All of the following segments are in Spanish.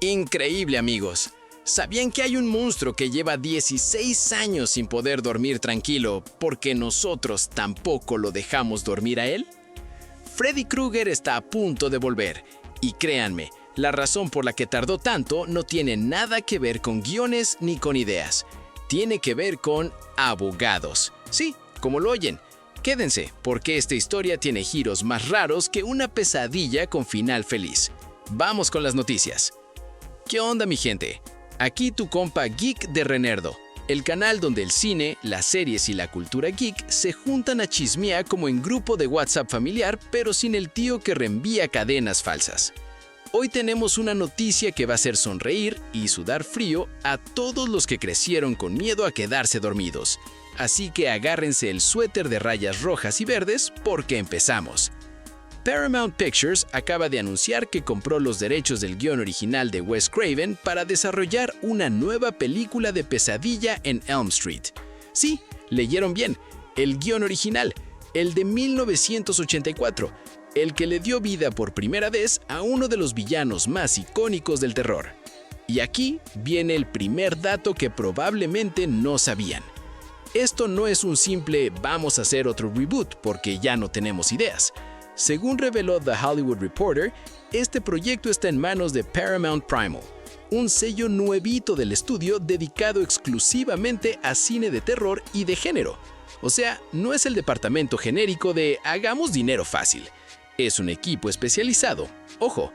Increíble, amigos. ¿Sabían que hay un monstruo que lleva 16 años sin poder dormir tranquilo porque nosotros tampoco lo dejamos dormir a él? Freddy Krueger está a punto de volver. Y créanme, la razón por la que tardó tanto no tiene nada que ver con guiones ni con ideas. Tiene que ver con abogados. Sí, como lo oyen. Quédense, porque esta historia tiene giros más raros que una pesadilla con final feliz. Vamos con las noticias. ¿Qué onda, mi gente? Aquí tu compa Geek de Renerdo, el canal donde el cine, las series y la cultura geek se juntan a chismear como en grupo de WhatsApp familiar, pero sin el tío que reenvía cadenas falsas. Hoy tenemos una noticia que va a hacer sonreír y sudar frío a todos los que crecieron con miedo a quedarse dormidos. Así que agárrense el suéter de rayas rojas y verdes porque empezamos. Paramount Pictures acaba de anunciar que compró los derechos del guión original de Wes Craven para desarrollar una nueva película de pesadilla en Elm Street. Sí, leyeron bien, el guión original, el de 1984, el que le dio vida por primera vez a uno de los villanos más icónicos del terror. Y aquí viene el primer dato que probablemente no sabían. Esto no es un simple vamos a hacer otro reboot porque ya no tenemos ideas. Según reveló The Hollywood Reporter, este proyecto está en manos de Paramount Primal, un sello nuevito del estudio dedicado exclusivamente a cine de terror y de género. O sea, no es el departamento genérico de hagamos dinero fácil. Es un equipo especializado, ojo.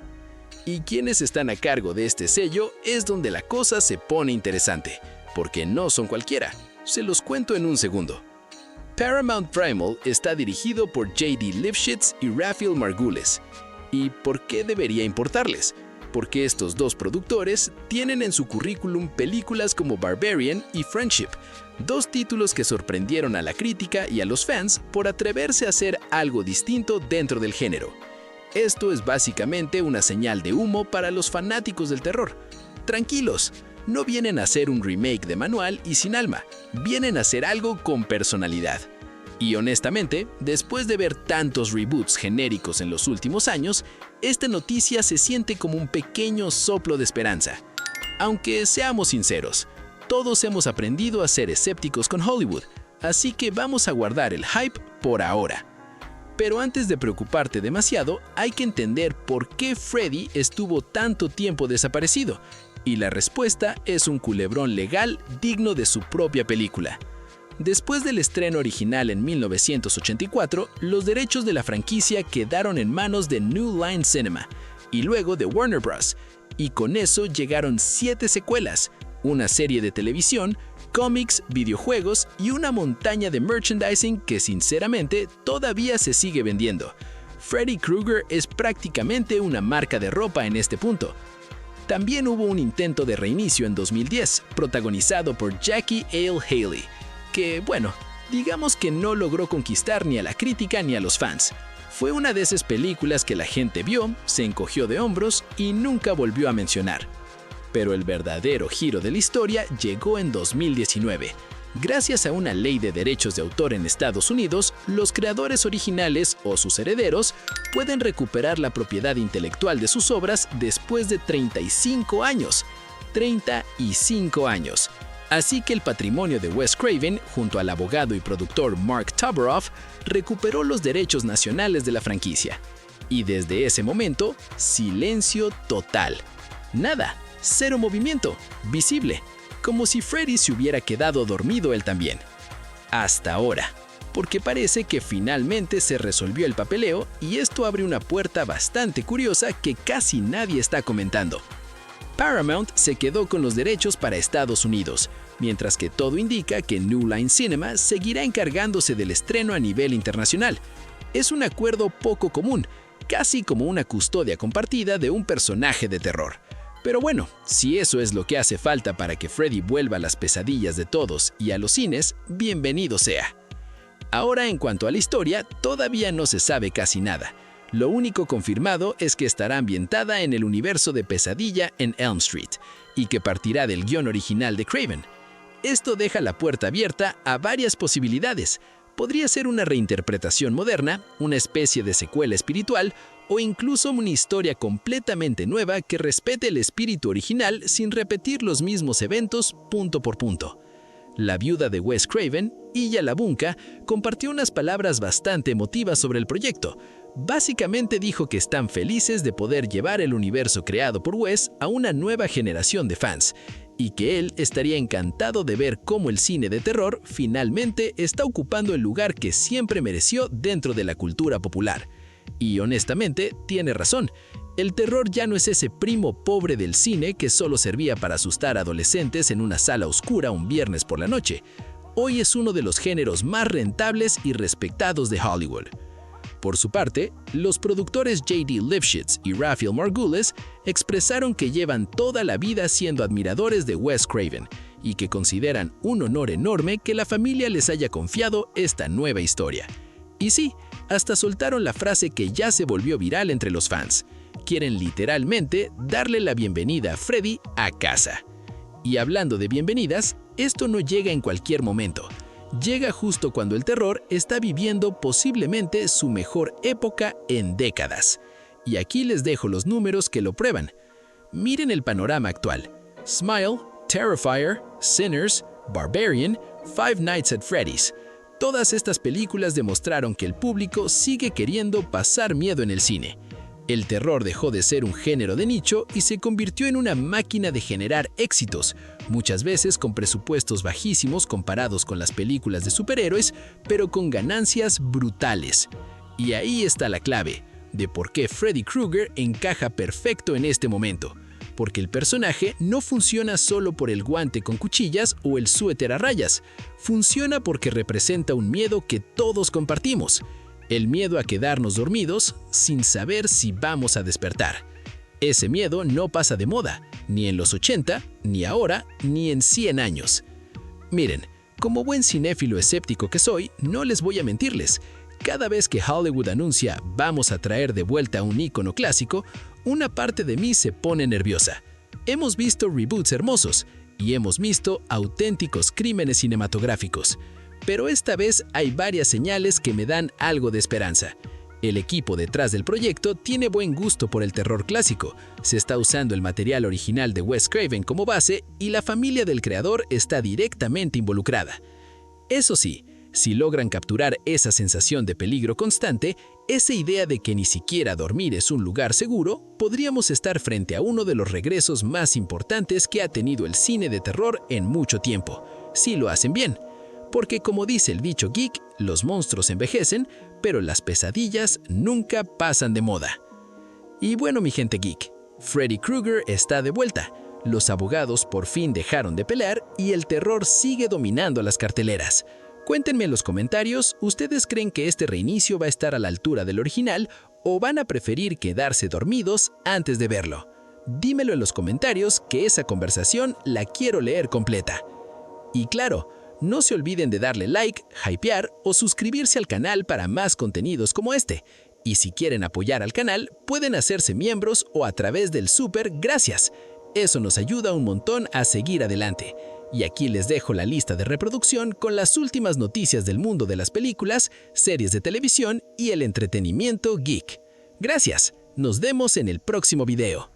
Y quienes están a cargo de este sello es donde la cosa se pone interesante, porque no son cualquiera. Se los cuento en un segundo. Paramount Primal está dirigido por J.D. Lifshitz y Raphael Margules. ¿Y por qué debería importarles? Porque estos dos productores tienen en su currículum películas como Barbarian y Friendship, dos títulos que sorprendieron a la crítica y a los fans por atreverse a hacer algo distinto dentro del género. Esto es básicamente una señal de humo para los fanáticos del terror. Tranquilos, no vienen a hacer un remake de manual y sin alma, vienen a hacer algo con personalidad. Y honestamente, después de ver tantos reboots genéricos en los últimos años, esta noticia se siente como un pequeño soplo de esperanza. Aunque seamos sinceros, todos hemos aprendido a ser escépticos con Hollywood, así que vamos a guardar el hype por ahora. Pero antes de preocuparte demasiado, hay que entender por qué Freddy estuvo tanto tiempo desaparecido. Y la respuesta es un culebrón legal digno de su propia película. Después del estreno original en 1984, los derechos de la franquicia quedaron en manos de New Line Cinema y luego de Warner Bros. Y con eso llegaron 7 secuelas, una serie de televisión, cómics, videojuegos y una montaña de merchandising que sinceramente todavía se sigue vendiendo. Freddy Krueger es prácticamente una marca de ropa en este punto. También hubo un intento de reinicio en 2010, protagonizado por Jackie Ale Haley, que, bueno, digamos que no logró conquistar ni a la crítica ni a los fans. Fue una de esas películas que la gente vio, se encogió de hombros y nunca volvió a mencionar. Pero el verdadero giro de la historia llegó en 2019. Gracias a una ley de derechos de autor en Estados Unidos, los creadores originales o sus herederos pueden recuperar la propiedad intelectual de sus obras después de 35 años. 35 años. Así que el patrimonio de Wes Craven, junto al abogado y productor Mark Tabaroff, recuperó los derechos nacionales de la franquicia. Y desde ese momento, silencio total. Nada, cero movimiento, visible. Como si Freddy se hubiera quedado dormido él también. Hasta ahora, porque parece que finalmente se resolvió el papeleo y esto abre una puerta bastante curiosa que casi nadie está comentando. Paramount se quedó con los derechos para Estados Unidos, mientras que todo indica que New Line Cinema seguirá encargándose del estreno a nivel internacional. Es un acuerdo poco común, casi como una custodia compartida de un personaje de terror. Pero bueno, si eso es lo que hace falta para que Freddy vuelva a las pesadillas de todos y a los cines, bienvenido sea. Ahora, en cuanto a la historia, todavía no se sabe casi nada. Lo único confirmado es que estará ambientada en el universo de Pesadilla en Elm Street y que partirá del guión original de Craven. Esto deja la puerta abierta a varias posibilidades, Podría ser una reinterpretación moderna, una especie de secuela espiritual o incluso una historia completamente nueva que respete el espíritu original sin repetir los mismos eventos punto por punto. La viuda de Wes Craven, Illa LaBunca, compartió unas palabras bastante emotivas sobre el proyecto. Básicamente dijo que están felices de poder llevar el universo creado por Wes a una nueva generación de fans, y que él estaría encantado de ver cómo el cine de terror finalmente está ocupando el lugar que siempre mereció dentro de la cultura popular. Y honestamente, tiene razón. El terror ya no es ese primo pobre del cine que solo servía para asustar a adolescentes en una sala oscura un viernes por la noche. Hoy es uno de los géneros más rentables y respetados de Hollywood. Por su parte, los productores J.D. Lifshitz y Raphael Margules expresaron que llevan toda la vida siendo admiradores de Wes Craven y que consideran un honor enorme que la familia les haya confiado esta nueva historia. Y sí, hasta soltaron la frase que ya se volvió viral entre los fans. Quieren literalmente darle la bienvenida a Freddy a casa. Y hablando de bienvenidas, esto no llega en cualquier momento. Llega justo cuando el terror está viviendo posiblemente su mejor época en décadas. Y aquí les dejo los números que lo prueban. Miren el panorama actual. Smile, Terrifier, Sinners, Barbarian, Five Nights at Freddy's. Todas estas películas demostraron que el público sigue queriendo pasar miedo en el cine. El terror dejó de ser un género de nicho y se convirtió en una máquina de generar éxitos, muchas veces con presupuestos bajísimos comparados con las películas de superhéroes, pero con ganancias brutales. Y ahí está la clave de por qué Freddy Krueger encaja perfecto en este momento. Porque el personaje no funciona solo por el guante con cuchillas o el suéter a rayas. Funciona porque representa un miedo que todos compartimos. El miedo a quedarnos dormidos sin saber si vamos a despertar. Ese miedo no pasa de moda, ni en los 80, ni ahora, ni en 100 años. Miren, como buen cinéfilo escéptico que soy, no les voy a mentirles. Cada vez que Hollywood anuncia vamos a traer de vuelta un ícono clásico, una parte de mí se pone nerviosa. Hemos visto reboots hermosos y hemos visto auténticos crímenes cinematográficos. Pero esta vez hay varias señales que me dan algo de esperanza. El equipo detrás del proyecto tiene buen gusto por el terror clásico, se está usando el material original de Wes Craven como base y la familia del creador está directamente involucrada. Eso sí, si logran capturar esa sensación de peligro constante, esa idea de que ni siquiera dormir es un lugar seguro, podríamos estar frente a uno de los regresos más importantes que ha tenido el cine de terror en mucho tiempo, si lo hacen bien. Porque como dice el dicho geek, los monstruos envejecen, pero las pesadillas nunca pasan de moda. Y bueno, mi gente geek, Freddy Krueger está de vuelta. Los abogados por fin dejaron de pelear y el terror sigue dominando las carteleras. Cuéntenme en los comentarios, ¿ustedes creen que este reinicio va a estar a la altura del original o van a preferir quedarse dormidos antes de verlo? Dímelo en los comentarios que esa conversación la quiero leer completa. Y claro, no se olviden de darle like, hypear o suscribirse al canal para más contenidos como este. Y si quieren apoyar al canal, pueden hacerse miembros o a través del super gracias. Eso nos ayuda un montón a seguir adelante. Y aquí les dejo la lista de reproducción con las últimas noticias del mundo de las películas, series de televisión y el entretenimiento geek. Gracias, nos vemos en el próximo video.